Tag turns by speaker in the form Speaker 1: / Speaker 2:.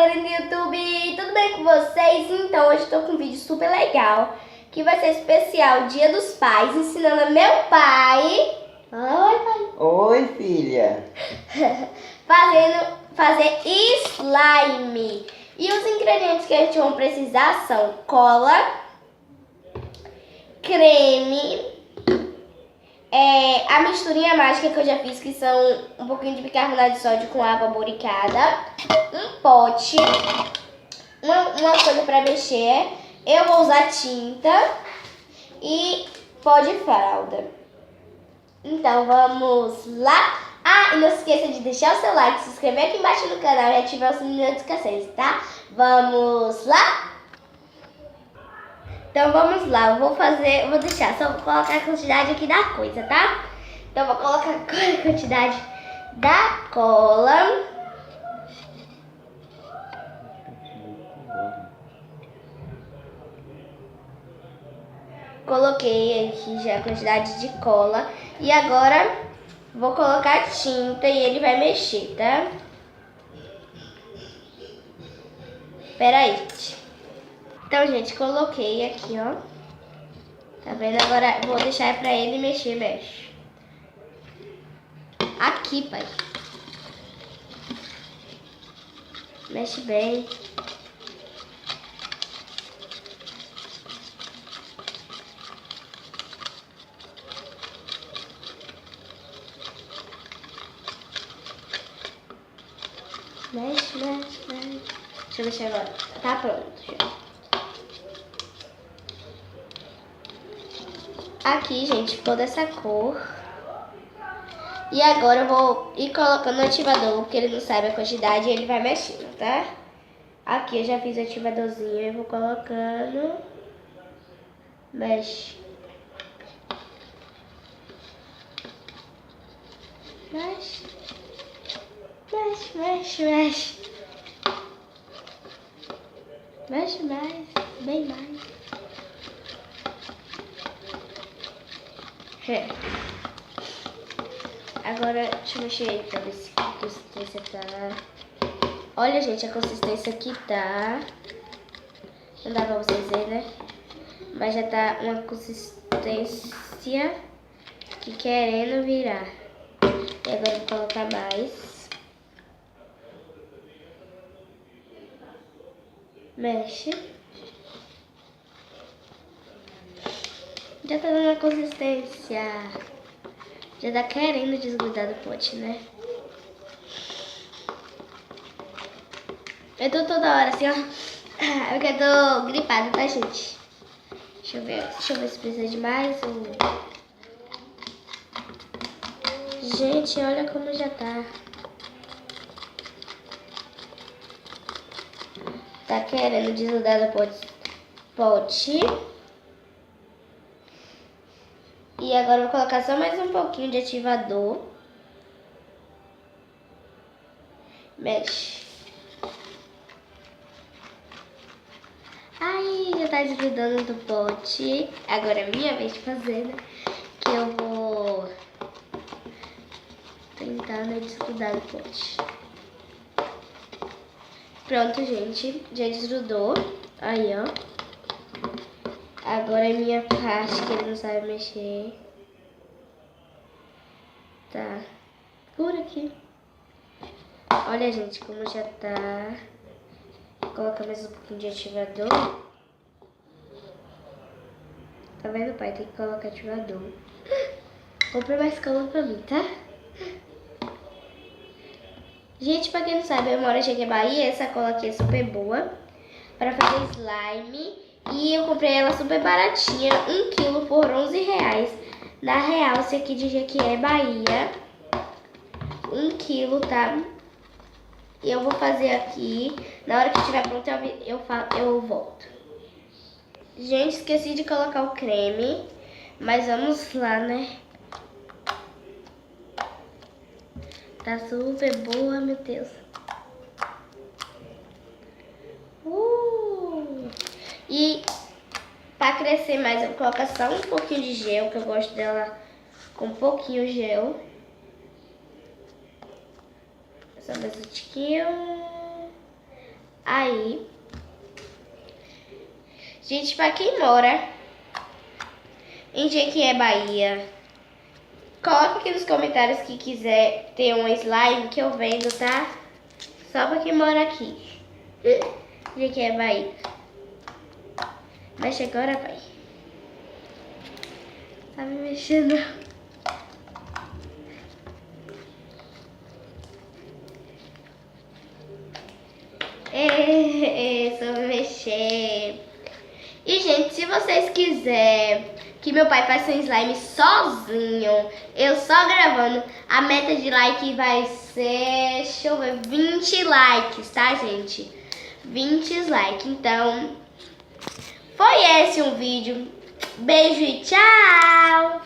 Speaker 1: galerinha do YouTube, tudo bem com vocês? Então hoje eu tô com um vídeo super legal, que vai ser especial Dia dos Pais, ensinando a meu pai... Oi, pai.
Speaker 2: Oi, filha.
Speaker 1: fazer slime. E os ingredientes que a gente vai precisar são cola, creme, a misturinha mágica que eu já fiz, que são um pouquinho de bicarbonato de sódio com água boricada, um pote, uma coisa para mexer, eu vou usar tinta e pó de fralda. Então vamos lá. Ah, e não se esqueça de deixar o seu like, se inscrever aqui embaixo no canal e ativar o sininho de notificações, tá? Vamos lá? Então vamos lá, eu vou deixar, só vou colocar a quantidade aqui da coisa, tá? Então vou colocar a quantidade da cola. Coloquei aqui já a quantidade de cola. E agora vou colocar tinta e ele vai mexer, tá? Pera aí. Então, gente, coloquei aqui, ó. Tá vendo? Agora vou deixar pra ele mexer, mexe. Aqui, pai. Mexe bem. Mexe, mexe, mexe. Deixa eu mexer agora. Tá pronto. Aqui, gente, ficou dessa cor. E agora eu vou ir colocando o ativador, porque ele não sabe a quantidade e ele vai mexendo, tá? Aqui eu já fiz o ativadorzinho, eu vou colocando. Mexe. Mexe. Mexe, mexe, mexe. Mexe mais, bem mais. Agora, deixa eu mexer aí pra ver se a consistência tá... Olha, gente, a consistência aqui tá... Não dá pra vocês verem, né? Mas já tá uma consistência que querendo virar. E agora eu vou colocar mais. Mexe. Já tá dando uma consistência. Já tá querendo desgrudar do pote, né? Eu tô toda hora assim, ó. Porque eu tô gripada, tá, gente? Deixa eu ver se precisa de mais um. Gente, olha como já tá. Tá querendo desgrudar do pote. E agora eu vou colocar só mais um pouquinho de ativador. Mexe. Ai, já tá desgrudando do pote. Agora é minha vez de fazer, né? Que eu vou tentar, né, desgrudar do pote. Pronto, gente. Já desgrudou. Aí, ó. Agora é minha parte, que ele não sabe mexer. Tá. Por aqui. Olha, gente, como já tá. Vou colocar mais um pouquinho de ativador. Tá vendo, pai? Tem que colocar ativador. Compre mais cola pra mim, tá? Gente, pra quem não sabe, eu moro em Jequié, essa cola aqui é super boa pra fazer slime. E eu comprei ela super baratinha, 1 kg por R$11. Na Realce aqui de Jequié, Bahia. 1 kg, tá? E eu vou fazer aqui. Na hora que estiver pronto, eu volto. Gente, esqueci de colocar o creme. Mas vamos lá, né? Tá super boa, meu Deus. E pra crescer mais, eu vou colocar só um pouquinho de gel, que eu gosto dela com um pouquinho gel. Só mais um tiquinho. Gente, pra quem mora em Jequié, Bahia, coloca aqui nos comentários que quiser ter um slime que eu vendo, tá? Só pra quem mora aqui. Jequié, Bahia. Mexe agora, vai. Tá me mexendo. Só me mexer. E, gente, se vocês quiserem que meu pai faça um slime sozinho, eu só gravando, a meta de like vai ser, deixa eu ver, 20 likes, tá, gente? 20 likes. Então, foi esse um vídeo. Beijo e tchau!